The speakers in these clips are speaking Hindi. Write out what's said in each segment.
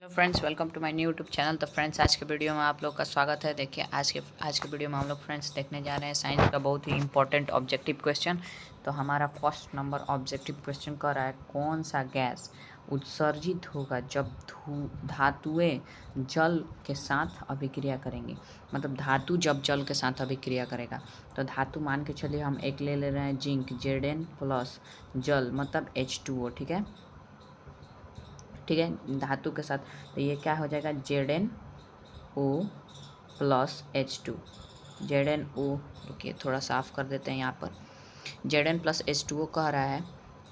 Hello friends, welcome to my new YouTube channel. तो फ्रेंड्स, आज के वीडियो में आप लोग का स्वागत है। देखिए आज के वीडियो में हम लोग फ्रेंड्स देखने जा रहे हैं साइंस का बहुत ही इंपॉर्टेंट ऑब्जेक्टिव क्वेश्चन। तो हमारा फर्स्ट नंबर ऑब्जेक्टिव क्वेश्चन कह रहा है, कौन सा गैस उत्सर्जित होगा जब धातुएं जल के साथ अभिक्रिया करेंगी। मतलब धातु जब जल के साथ अभिक्रिया करेगा। तो धातु मान के चलिए हम एक ले रहे हैं जिंक, Zn प्लस जल मतलब H2O। ठीक है, धातु के साथ। तो ये क्या हो जाएगा, ZnO प्लस H2। ZnO, रुकिए थोड़ा साफ कर देते हैं यहाँ पर। Zn प्लस H2O कह रहा है,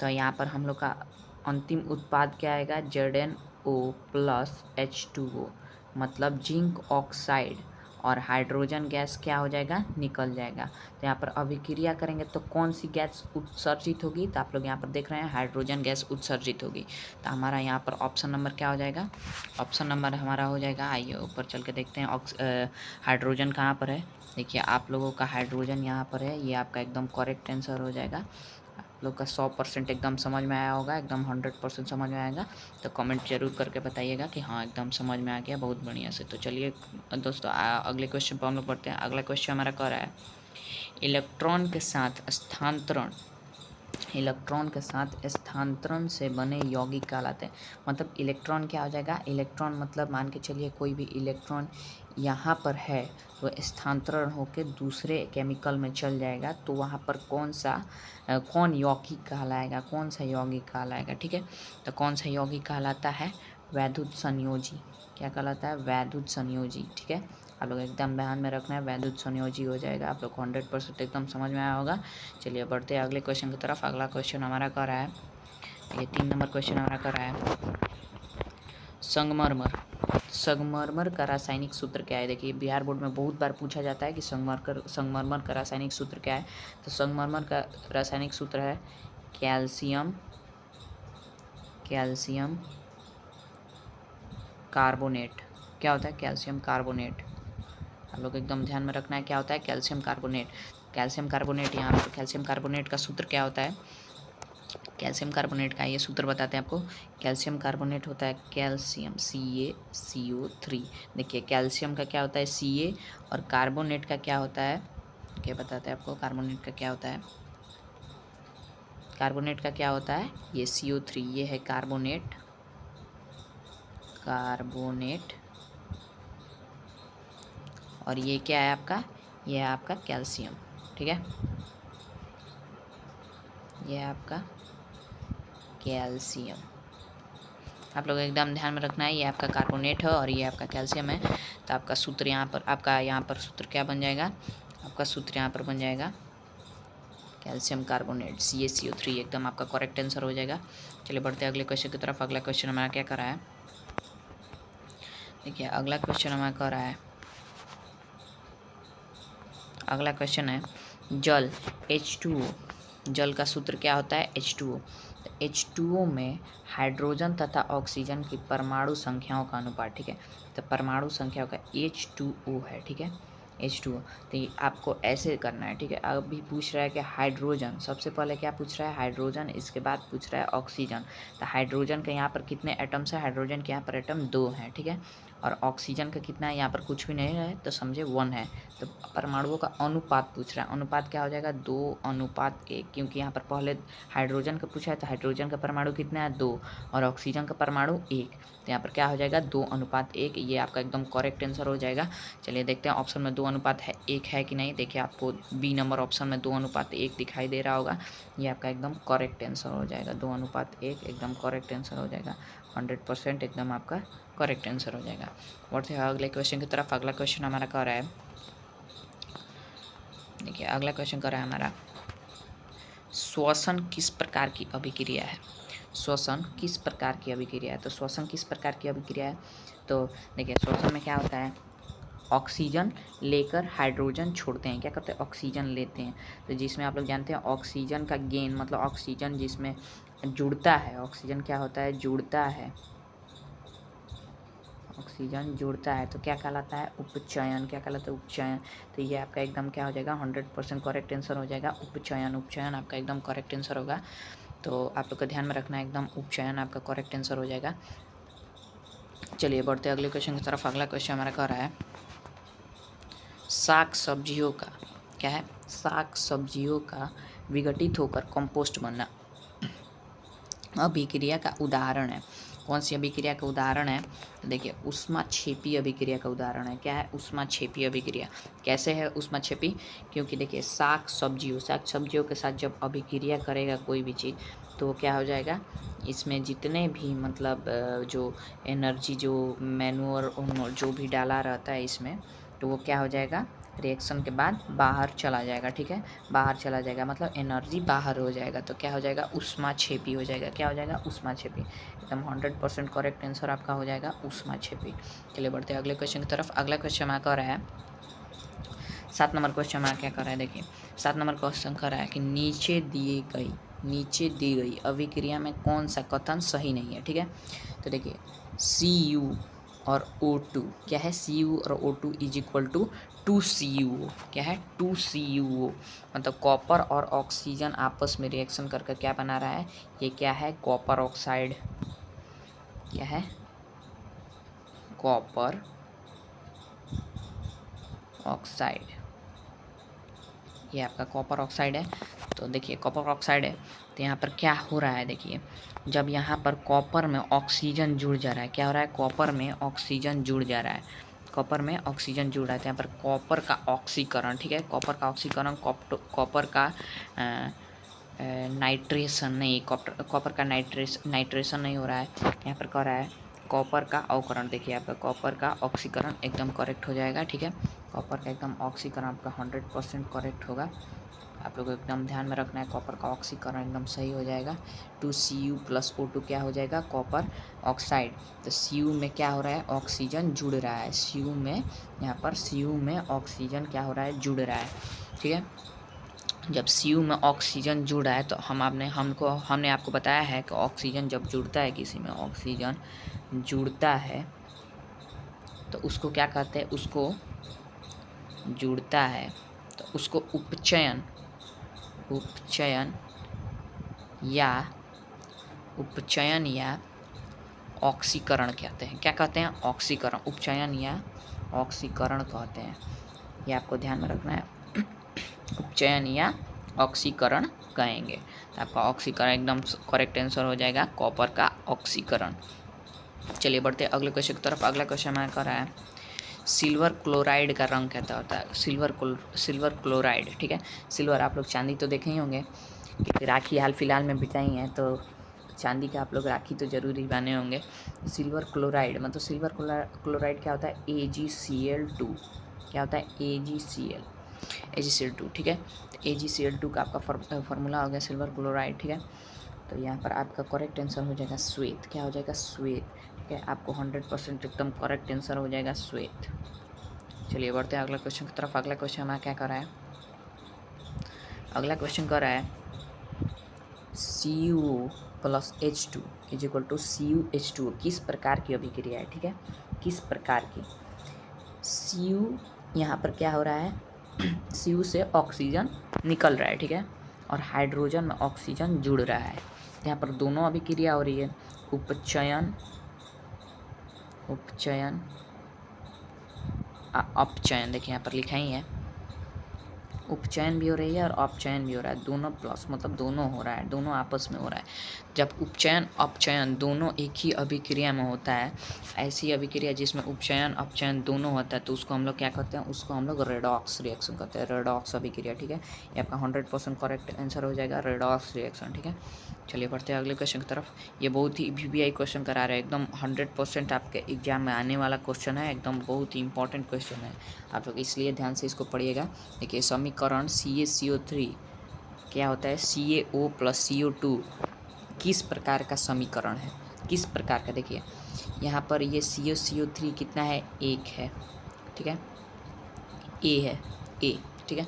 तो यहाँ पर हम लोग का अंतिम उत्पाद क्या आएगा, ZnO प्लस H2O मतलब जिंक ऑक्साइड और हाइड्रोजन गैस क्या हो जाएगा, निकल जाएगा। तो यहाँ पर अभिक्रिया करेंगे तो कौन सी गैस उत्सर्जित होगी, तो आप लोग यहाँ पर देख रहे हैं हाइड्रोजन गैस उत्सर्जित होगी। तो हमारा यहाँ पर ऑप्शन नंबर क्या हो जाएगा, ऑप्शन नंबर हमारा हो जाएगा, आइए ऊपर चल के देखते हैं। हाइड्रोजन कहाँ पर है, देखिए आप लोगों का हाइड्रोजन यहाँ पर है। ये आपका एकदम करेक्ट आंसर हो जाएगा। आप लोग का 100% एकदम समझ में आया होगा, एकदम 100% समझ में आएगा। तो कमेंट जरूर करके बताइएगा कि हाँ एकदम समझ में आ गया, बहुत बढ़िया से। तो चलिए दोस्तों, अगले क्वेश्चन पर हम लोग पढ़ते हैं। अगला क्वेश्चन हमारा कह रहा है, इलेक्ट्रॉन के साथ स्थानांतरण से बने यौगिक कहलाते हैं। मतलब इलेक्ट्रॉन क्या हो जाएगा, इलेक्ट्रॉन मतलब मान के चलिए कोई भी इलेक्ट्रॉन यहाँ पर है तो स्थानांतरण होकर दूसरे केमिकल में चल जाएगा, तो वहाँ पर कौन यौगिक कहलाएगा, कौन सा यौगिक कहलाएगा। ठीक है, तो कौन सा यौगिक कहलाता है, वैद्युत संयोजी। क्या कहलाता है, वैद्युत संयोजी। ठीक है, आप लोग एकदम ध्यान में रखना है, वैद्युत संयोजी हो जाएगा। आप लोग को 100% एकदम समझ में आया होगा। चलिए बढ़ते हैं अगले क्वेश्चन की तरफ। अगला क्वेश्चन हमारा कर रहा है, ये 3 नंबर क्वेश्चन हमारा कर रहा है, संगमरमर का रासायनिक सूत्र क्या है। देखिए बिहार बोर्ड में बहुत बार पूछा जाता है कि संगमरमर का रासायनिक सूत्र क्या है। तो संगमरमर का रासायनिक सूत्र है कैल्शियम कार्बोनेट। क्या होता है, कैल्शियम कार्बोनेट। आप लोग एकदम ध्यान में रखना है, क्या होता है, कैल्शियम कार्बोनेट। यहाँ पर कैल्शियम कार्बोनेट का सूत्र क्या होता है, कैल्शियम कार्बोनेट का ये सूत्र बताते हैं आपको। कैल्शियम कार्बोनेट होता है कैल्शियम CaCO3। देखिए कैल्शियम का क्या होता है Ca, और कार्बोनेट का क्या होता है, क्या बताते हैं आपको, कार्बोनेट का क्या होता है, ये CO3, ये है कार्बोनेट और ये क्या है आपका, ये है आपका कैल्शियम। ठीक है, ये है आपका कैल्शियम। आप लोग एकदम ध्यान में रखना है, ये आपका कार्बोनेट है और ये आपका कैल्शियम है। तो आपका सूत्र यहाँ पर सूत्र क्या बन जाएगा, आपका सूत्र यहाँ पर बन जाएगा कैल्शियम कार्बोनेट CaCO3, एकदम आपका करेक्ट आंसर हो जाएगा। चलिए बढ़ते हैं अगले क्वेश्चन की तरफ। अगला क्वेश्चन हमारा क्या कर रहा है, देखिए अगला क्वेश्चन हमारा कर रहा है, अगला क्वेश्चन है जल H2O। जल का सूत्र क्या होता है, H2O। तो H2O में हाइड्रोजन तथा ऑक्सीजन की परमाणु संख्याओं का अनुपात। ठीक है, तो परमाणु संख्याओं का H2O है। ठीक है, H2O। तो ये आपको ऐसे करना है। ठीक है, अभी पूछ रहा है कि हाइड्रोजन, सबसे पहले क्या पूछ रहा है, हाइड्रोजन, इसके बाद पूछ रहा है ऑक्सीजन। तो हाइड्रोजन के यहाँ पर कितने एटम्स है, हाइड्रोजन के यहाँ पर एटम 2 हैं। ठीक है, और ऑक्सीजन का कितना है, यहाँ पर कुछ भी नहीं है तो समझे 1 है। तो परमाणुओं का अनुपात पूछ रहा है, अनुपात क्या हो जाएगा, 2:1, क्योंकि यहाँ पर पहले हाइड्रोजन का पूछा है तो हाइड्रोजन का परमाणु कितना है 2 और ऑक्सीजन का परमाणु 1। तो यहाँ पर क्या हो जाएगा 2:1, ये आपका एकदम करेक्ट आंसर हो जाएगा। चलिए देखते हैं ऑप्शन में 2:1 है कि नहीं। देखिए आपको बी नंबर ऑप्शन में 2:1 दिखाई दे रहा होगा, ये आपका एकदम करेक्ट आंसर हो जाएगा। 2:1 एकदम करेक्ट आंसर हो जाएगा, 100% एकदम आपका करेक्ट आंसर हो जाएगा। बढ़ते हैं अगले क्वेश्चन की तरफ। अगला क्वेश्चन हमारा कह रहा है, देखिए अगला क्वेश्चन कह रहा है हमारा, श्वसन किस प्रकार की अभिक्रिया है। श्वसन किस प्रकार की अभिक्रिया है, तो श्वसन किस प्रकार की अभिक्रिया है, तो देखिए श्वसन में क्या होता है, ऑक्सीजन लेकर हाइड्रोजन छोड़ते हैं। क्या करते हैं, ऑक्सीजन लेते हैं। तो जिसमें आप लोग जानते हैं ऑक्सीजन का गेन मतलब ऑक्सीजन जिसमें जुड़ता है, ऑक्सीजन क्या होता है, जुड़ता है, ऑक्सीजन जुड़ता है तो क्या कहलाता है, उपचयन। क्या कहलाता है, उपचयन। तो ये आपका एकदम क्या हो जाएगा, 100% करेक्ट आंसर हो जाएगा, उपचयन आपका एकदम करेक्ट आंसर होगा। तो आप लोग को ध्यान में रखना है, एकदम उपचयन आपका करेक्ट आंसर हो जाएगा। चलिए बढ़ते अगले क्वेश्चन की तरफ। अगला क्वेश्चन हमारा कह रहा है साग सब्जियों का, क्या है, साग सब्जियों का विघटित होकर कंपोस्ट बनना अभिक्रिया का उदाहरण है। कौन सी अभिक्रिया का उदाहरण है? तो देखिए ऊष्माक्षेपी अभिक्रिया का उदाहरण है। क्या है? ऊष्माक्षेपी अभिक्रिया। कैसे है ऊष्माक्षेपी? क्योंकि देखिए साग सब्जियों के साथ जब अभिक्रिया करेगा कोई भी चीज़ तो क्या हो जाएगा, इसमें जितने भी मतलब जो एनर्जी जो मैन्योर जो भी डाला रहता है इसमें, तो वो क्या हो जाएगा, रिएक्शन के बाद बाहर चला जाएगा। ठीक है, बाहर चला जाएगा मतलब एनर्जी बाहर हो जाएगा, तो क्या हो जाएगा, ऊष्माक्षेपी हो जाएगा। क्या हो जाएगा, ऊष्माक्षेपी। एकदम 100% करेक्ट आंसर आपका हो जाएगा ऊष्माक्षेपी। चलिए बढ़ते हैं अगले क्वेश्चन की तरफ। अगला क्वेश्चन हमारा कह रहा है 7 नंबर क्वेश्चन हमारा क्या कर रहा है, देखिए 7 नंबर क्वेश्चन कर रहा है कि नीचे दी गई अभिक्रिया में कौन सा कथन सही नहीं है। ठीक है, तो देखिए Cu और O2, क्या है, Cu और O2 is equal to 2Cu। क्या है, 2Cu, मतलब कॉपर और ऑक्सीजन आपस में रिएक्शन करके क्या बना रहा है, ये क्या है, कॉपर ऑक्साइड। क्या है, कॉपर ऑक्साइड। ये आपका कॉपर ऑक्साइड है। तो देखिए कॉपर ऑक्साइड है तो यहाँ पर क्या हो रहा है, देखिए जब यहाँ पर कॉपर में ऑक्सीजन जुड़ जा रहा है, क्या हो रहा है, कॉपर में ऑक्सीजन जुड़ जा रहा है, कॉपर में ऑक्सीजन जुड़ रहा है, तो यहाँ पर कॉपर का ऑक्सीकरण, ठीक है, कॉपर का ऑक्सीकरण, कॉपर का नाइट्रेशन नहीं, कॉपर का नाइट्रेशन नहीं हो रहा है, यहाँ पर कह रहा है कॉपर का अवकरण। देखिए आपका कॉपर का ऑक्सीकरण एकदम करेक्ट हो जाएगा। ठीक है, कॉपर का एकदम ऑक्सीकरण आपका 100% करेक्ट होगा। आप लोग को एकदम ध्यान में रखना है, कॉपर का ऑक्सीकरण एकदम सही हो जाएगा। 2Cu + O2 क्या हो जाएगा, कॉपर ऑक्साइड। तो Cu में क्या हो रहा है, ऑक्सीजन जुड़ रहा है, Cu में, यहाँ पर Cu में ऑक्सीजन क्या हो रहा है, जुड़ रहा है। ठीक है, जब Cu में ऑक्सीजन जुड़ रहा है तो हमने आपको बताया है कि ऑक्सीजन जब जुड़ता है, किसी में ऑक्सीजन जुड़ता है तो उसको क्या कहते हैं, उसको जुड़ता है तो उसको उपचयन या ऑक्सीकरण कहते हैं। क्या कहते हैं, ऑक्सीकरण, उपचयन या ऑक्सीकरण कहते हैं। ये आपको ध्यान में रखना है, उपचयन या ऑक्सीकरण कहेंगे। तो आपका ऑक्सीकरण एकदम करेक्ट आंसर हो जाएगा, कॉपर का ऑक्सीकरण। चलिए बढ़ते अगले क्वेश्चन की तरफ। अगला क्वेश्चन मैं कर रहा है सिल्वर क्लोराइड का रंग कैसा होता है, सिल्वर क्लोराइड। ठीक है, सिल्वर, आप लोग चांदी तो देखे ही होंगे कि राखी हाल फिलहाल में बिताई हैं, तो चांदी का आप लोग राखी तो जरूर ही बने होंगे। सिल्वर क्लोराइड मतलब सिल्वर क्लोराइड क्या होता है, AgCl2। क्या होता है, AgCl2। ठीक है, तो AgCl2 का आपका फार्मूला हो गया सिल्वर क्लोराइड। ठीक है, तो यहाँ पर आपका करेक्ट आंसर हो जाएगा श्वेत। क्या हो जाएगा, श्वेत। ठीक है, आपको 100% एकदम करेक्ट आंसर हो जाएगा श्वेत। चलिए बढ़ते हैं अगला क्वेश्चन की तरफ। अगला क्वेश्चन हमारा क्या कर रहा है, अगला क्वेश्चन कर रहा है Cu + H2 = CuH2 किस प्रकार की अभिक्रिया है। ठीक है, किस प्रकार की, Cu यहाँ पर क्या हो रहा है, Cu से ऑक्सीजन निकल रहा है। ठीक है, और हाइड्रोजन में ऑक्सीजन जुड़ रहा है, यहाँ पर दोनों अभिक्रिया हो रही है, उपचयन अपचयन। देखिए यहाँ पर लिखा ही है, उपचयन भी हो रही है और अपचयन भी हो रहा है, दोनों प्लस मतलब दोनों हो रहा है, दोनों आपस में हो रहा है। जब उपचयन अपचयन दोनों एक ही अभिक्रिया में होता है, ऐसी अभिक्रिया जिसमें उपचयन अपचयन दोनों होता है, तो उसको हम लोग क्या कहते हैं, उसको हम लोग रेडॉक्स रिएक्शन कहते हैं, रेडॉक्स अभिक्रिया। ठीक है, ये आपका 100% करेक्ट आंसर हो जाएगा, रेडॉक्स रिएक्शन। ठीक है, चलिए बढ़ते हैं अगले क्वेश्चन की तरफ। ये बहुत ही VBI क्वेश्चन करा रहे हैं, एकदम 100% आपके एग्जाम में आने वाला क्वेश्चन है, एकदम बहुत ही इंपॉर्टेंट क्वेश्चन है, आप लोग इसलिए ध्यान से इसको पढ़िएगा। देखिए समीकरण CaCO3 क्या होता है, CaO + CO2 किस प्रकार का समीकरण है, किस प्रकार का, देखिए यहाँ पर ये CaCO3 कितना है, 1 है। ठीक है, A है, A। ठीक है,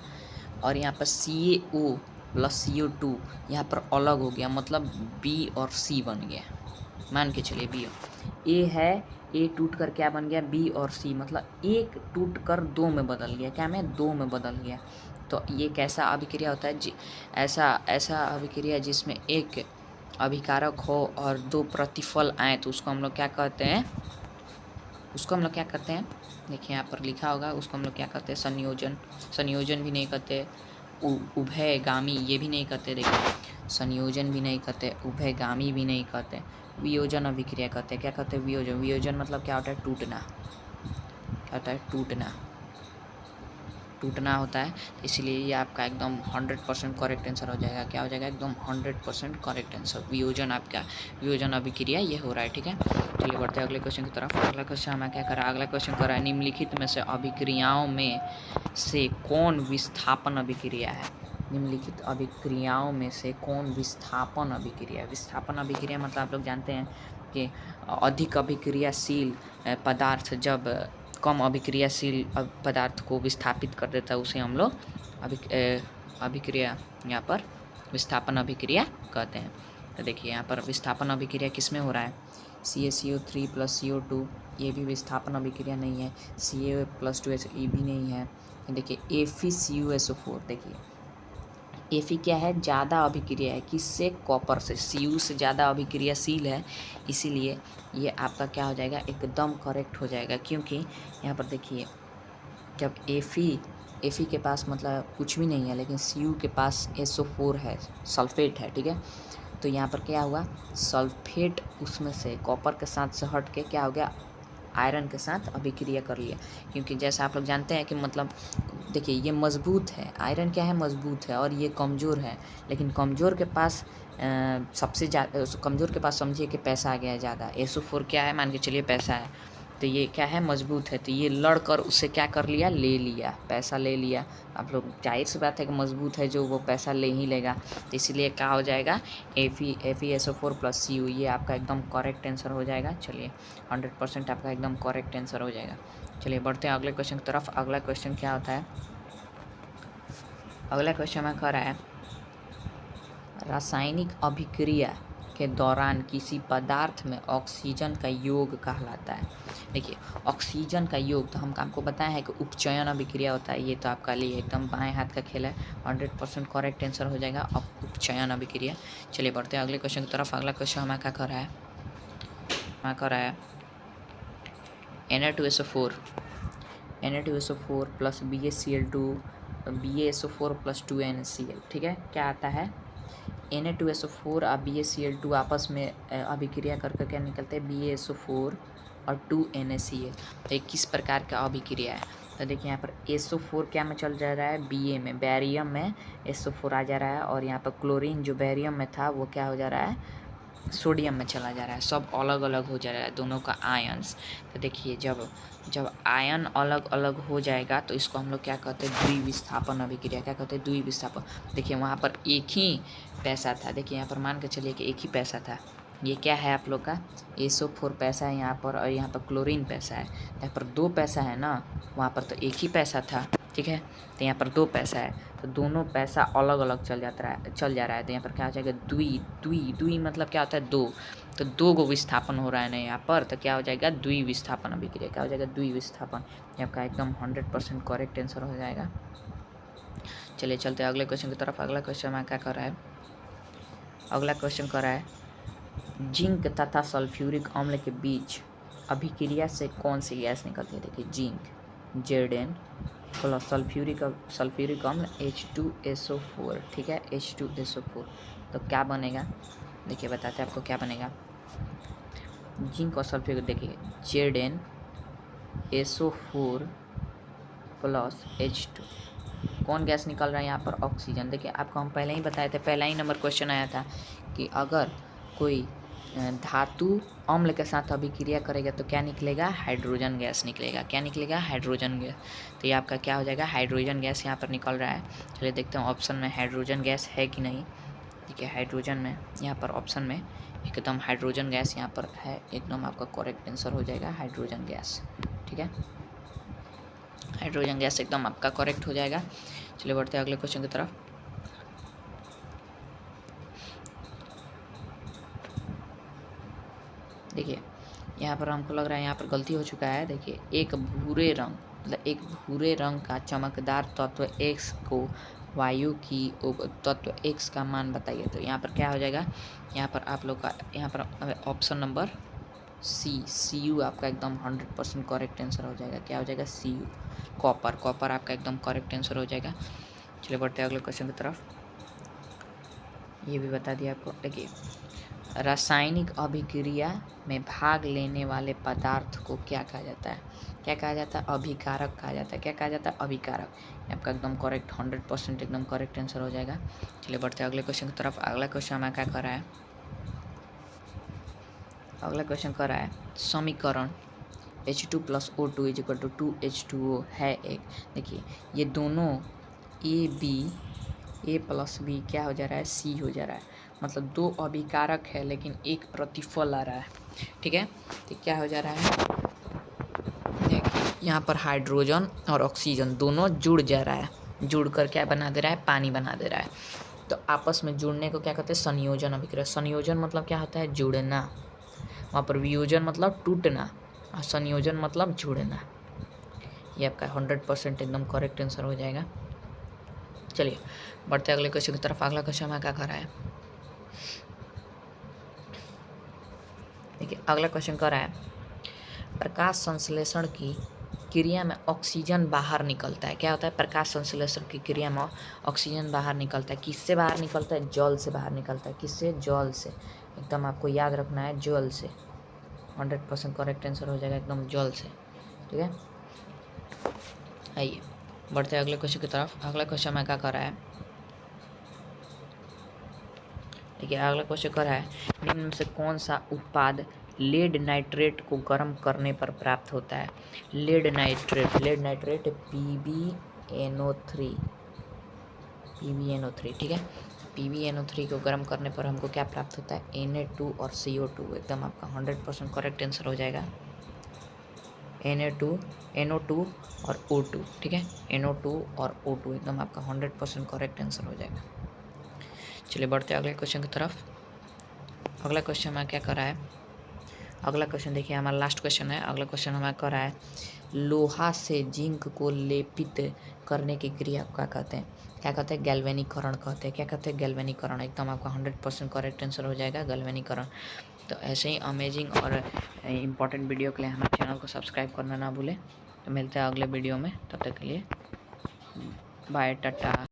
और यहाँ पर CaO + CO2 यहाँ पर अलग हो गया, मतलब B और C बन गया, मान के चलिए B A है, A टूट कर क्या बन गया, B और C, मतलब 1 टूट कर 2 में बदल गया, क्या में 2 में बदल गया। तो ये कैसा अभिक्रिया होता है जी, ऐसा अभिक्रिया जिसमें एक अभिकारक हो और 2 प्रतिफल आए, तो उसको हम लोग क्या कहते हैं, उसको हम लोग क्या करते हैं, देखिए यहाँ पर लिखा होगा, उसको हम लोग क्या करते हैं, संयोजन। संयोजन भी नहीं करते, उभयगामी ये भी नहीं करते। देखिए संयोजन भी नहीं करते, उभयगामी भी नहीं करते, वियोजन अभिक्रिया करते हैं। क्या करते हैं, वियोजन। वियोजन मतलब क्या होता है, टूटना। क्या होता है, टूटना। टूटना होता है, इसलिए ये आपका एकदम 100% करेक्ट आंसर हो जाएगा। क्या हो जाएगा, एकदम 100% करेक्ट आंसर। वियोजन आपका, वियोजन अभिक्रिया ये हो रहा है, ठीक है। चलिए बढ़ते हैं अगले क्वेश्चन की तरफ। अगला क्वेश्चन हमें क्या करा, अगला क्वेश्चन करा है, निम्नलिखित में से अभिक्रियाओं में से कौन विस्थापन अभिक्रिया है। निम्नलिखित अभिक्रियाओं में से कौन विस्थापन अभिक्रिया है। विस्थापन अभिक्रिया मतलब आप लोग जानते हैं कि अधिक अभिक्रियाशील पदार्थ जब कम अभिक्रियाशील पदार्थ को विस्थापित कर देता है, उसे हम लोग अभिक्रिया यहाँ पर विस्थापन अभिक्रिया कहते हैं। तो देखिए यहाँ पर विस्थापन अभिक्रिया किस में हो रहा है, CaCO3 + CO2, ये भी विस्थापन अभिक्रिया नहीं है। Ca+2H ये भी नहीं है। देखिए FeCuSO4, देखिए Fe क्या है, ज़्यादा अभिक्रिया है, किससे, कॉपर से। Cu से ज़्यादा अभिक्रियाशील है, इसीलिए ये आपका क्या हो जाएगा, एकदम करेक्ट हो जाएगा। क्योंकि यहाँ पर देखिए जब Fe के पास मतलब कुछ भी नहीं है, लेकिन Cu के पास SO4 है, सल्फेट है, ठीक है। तो यहाँ पर क्या हुआ, सल्फेट उसमें से कॉपर के साथ से हट के क्या हो गया, आयरन के साथ अभिक्रिया कर लिया। क्योंकि जैसा आप लोग जानते हैं कि मतलब देखिए ये मजबूत है, आयरन क्या है, मजबूत है, और ये कमज़ोर है। लेकिन कमज़ोर के पास सबसे ज़्यादा, कमज़ोर के पास समझिए कि पैसा आ गया है ज़्यादा। SO4 क्या है, मान के चलिए पैसा है, तो ये क्या है, मजबूत है, तो ये लड़ कर उससे क्या कर लिया, ले लिया, पैसा ले लिया। आप लोग जाहिर सी बात है कि मजबूत है जो, वो पैसा ले ही लेगा। तो इसलिए क्या हो जाएगा, FeSO4 + Cu, ये आपका एकदम करेक्ट आंसर हो जाएगा। चलिए 100% आपका एकदम करेक्ट आंसर हो जाएगा। चलिए बढ़ते हैं अगले क्वेश्चन की तरफ। अगला क्वेश्चन क्या होता है, अगला क्वेश्चन में कह रहा है, रासायनिक अभिक्रिया के दौरान किसी पदार्थ में ऑक्सीजन का योग कहलाता है। देखिए ऑक्सीजन का योग तो हम आपको बताया है कि उपचयन अभिक्रिया होता है। ये तो आपका लिए एकदम बाएं हाथ का खेल है, 100% करेक्ट आंसर हो जाएगा उपचयन अभिक्रिया। चलिए बढ़ते हैं अगले क्वेश्चन की तरफ। अगला क्वेश्चन हमें क्या कर रहा है, हमें कर रहा है Na2SO4 + BaCl2 BaSO4 + 2NaCl, ठीक है। क्या आता है, Na2SO4 और BaCl2 आपस में अभिक्रिया करके क्या निकलते हैं, BaSO4 और 2NaCl। तो ये किस प्रकार का अभिक्रिया है, तो देखिए यहाँ पर SO4 क्या में चल जा रहा है, Ba में, बैरियम में SO4 आ जा रहा है, और यहाँ पर क्लोरीन जो बैरियम में था वो क्या हो जा रहा है, सोडियम में चला जा रहा है। सब अलग अलग हो जा रहा है दोनों का आयन्स। तो देखिए जब आयन अलग अलग हो जाएगा तो इसको हम लोग क्या कहते हैं, द्विविस्थापन अभिक्रिया। क्या कहते हैं, द्विविस्थापन। देखिए वहाँ पर एक ही पैसा था, देखिए यहाँ पर मान के चलिए कि एक ही पैसा था। ये क्या है आप लोग का, SO4 पैसा है यहाँ पर, और यहाँ पर क्लोरीन पैसा है। यहाँ पर 2 पैसा है ना, वहाँ पर तो एक ही पैसा था, ठीक है। तो यहाँ पर 2 पैसा है, तो दोनों पैसा अलग अलग चल जा रहा है। तो यहाँ पर क्या हो जाएगा, द्वि मतलब क्या होता है, 2। तो 2 गो विस्थापन हो रहा है ना यहाँ पर, तो क्या हो जाएगा, द्विविस्थापन अभिक्रिया। क्या हो जाएगा, द्विविस्थापन। ये आपका एकदम 100% करेक्ट आंसर हो जाएगा। चलिए चलते हैं अगले क्वेश्चन की तरफ। अगला क्वेश्चन में क्या कर रहा है, अगला क्वेश्चन कर रहा है, जिंक तथा सल्फ्यूरिक अम्ल के बीच अभिक्रिया से कौन सी गैस निकलती है। देखिए जिंक Zn + सल्फ्यूरिक अम्ल H2SO4, ठीक है, H2SO4। तो क्या बनेगा, देखिए बताते हैं आपको क्या बनेगा। जिंक और सल्फ्यूरिक, देखिए ZnSO4 + H2, कौन गैस निकल रहा है यहाँ पर, ऑक्सीजन। देखिए आपको हम पहले ही बताए थे, पहला ही नंबर क्वेश्चन आया था कि अगर कोई धातु अम्ल के साथ अभिक्रिया करेगा तो क्या निकलेगा, हाइड्रोजन गैस निकलेगा। क्या निकलेगा, हाइड्रोजन गैस। तो ये आपका क्या हो जाएगा, हाइड्रोजन गैस यहाँ पर निकल रहा है। चलिए देखते हैं ऑप्शन में हाइड्रोजन गैस है कि नहीं। देखिए हाइड्रोजन में यहाँ पर ऑप्शन में एकदम हाइड्रोजन गैस यहाँ पर है, एकदम आपका करेक्ट आंसर हो जाएगा हाइड्रोजन गैस, ठीक है। हाइड्रोजन गैस एकदम आपका करेक्ट हो जाएगा। चलिए बढ़ते हैं अगले क्वेश्चन की तरफ। देखिए यहाँ पर हमको लग रहा है यहाँ पर गलती हो चुका है। देखिए एक भूरे रंग मतलब एक भूरे रंग का चमकदार तत्व X को वायु की तत्व X का मान बताइए। तो यहाँ पर क्या हो जाएगा, यहाँ पर आप लोग का यहाँ पर ऑप्शन नंबर सी यू आपका एकदम 100% करेक्ट आंसर हो जाएगा। क्या हो जाएगा? सी यू, कॉपर आपका एकदम करेक्ट आंसर हो जाएगा। चलिए बढ़ते हैं अगले क्वेश्चन की तरफ। ये भी बता दिया आपको। देखिए, रासायनिक अभिक्रिया में भाग लेने वाले पदार्थ को क्या कहा जाता है? क्या कहा जाता है? अभिकारक कहा जाता है। क्या कहा जाता है? अभिकारक। आपका एकदम करेक्ट 100% एकदम करेक्ट आंसर हो जाएगा। चलिए बढ़ते हैं अगले क्वेश्चन की तरफ। अगला क्वेश्चन हमें क्या कर रहा है? अगला क्वेश्चन कर रहा है समीकरण H2 + O2 = 2H2O है एक। देखिए, ये दोनों A + B क्या हो जा रहा है? C हो जा रहा है। मतलब दो अभिकारक है लेकिन एक प्रतिफल आ रहा है। ठीक है, तो क्या हो जा रहा है? देखिए, यहाँ पर हाइड्रोजन और ऑक्सीजन दोनों जुड़ जा रहा है। जुड़ कर क्या बना दे रहा है? पानी बना दे रहा है। तो आपस में जुड़ने को क्या कहते हैं? संयोजन अभिक्रिया। संयोजन मतलब क्या होता है? जुड़ना। वहाँ पर वियोजन मतलब टूटना और संयोजन मतलब जुड़ना। ये आपका 100% एकदम करेक्ट आंसर हो जाएगा। चलिए बढ़ते अगले क्वेश्चन की तरफ। अगला क्वेश्चन हमें क्या कर रहा है? देखिए, अगला क्वेश्चन कर रहा है प्रकाश संश्लेषण की क्रिया में ऑक्सीजन बाहर निकलता है। क्या होता है? प्रकाश संश्लेषण की क्रिया में ऑक्सीजन बाहर निकलता है। किससे बाहर निकलता है? जल से बाहर निकलता है। किससे? जल से। एकदम आपको याद रखना है, जल से। 100% करेक्ट आंसर हो जाएगा एकदम जल से। ठीक है, आइए बढ़ते हैं अगले क्वेश्चन की तरफ। अगला क्वेश्चन में क्या कर रहा है? देखिए, अगला क्वेश्चन कर रहा है निम्न में से कौन सा उत्पाद लेड नाइट्रेट को गर्म करने पर प्राप्त होता है? Lead nitrate PbNO3। ठीक है, PbNO3 को गर्म करने पर हमको क्या प्राप्त होता है? Na2 और CO2। एकदम आपका 100% करेक्ट आंसर हो जाएगा। NO2 और O2। ठीक है, NO2 और O2 एकदम आपका 100% करेक्ट आंसर हो जाएगा। चलिए बढ़ते हैं अगले क्वेश्चन की तरफ। अगला क्वेश्चन हमें क्या कर रहा है? अगला क्वेश्चन देखिए, हमारा लास्ट क्वेश्चन है। अगला क्वेश्चन हमें कर रहा है लोहा से जिंक को लेपित करने की क्रिया को क्या कहते हैं? क्या कहते हैं? गैल्वेनीकरण कहते हैं। क्या कहते हैं? गैल्वेनीकरण। एकदम आपका 100% करेक्ट आंसर हो जाएगा, गैल्वेनीकरण। तो ऐसे ही अमेजिंग और इम्पोर्टेंट वीडियो के लिए हमारे चैनल को सब्सक्राइब करना ना भूलें। तो मिलते हैं अगले वीडियो में, तब तक के लिए बाय, टाटा।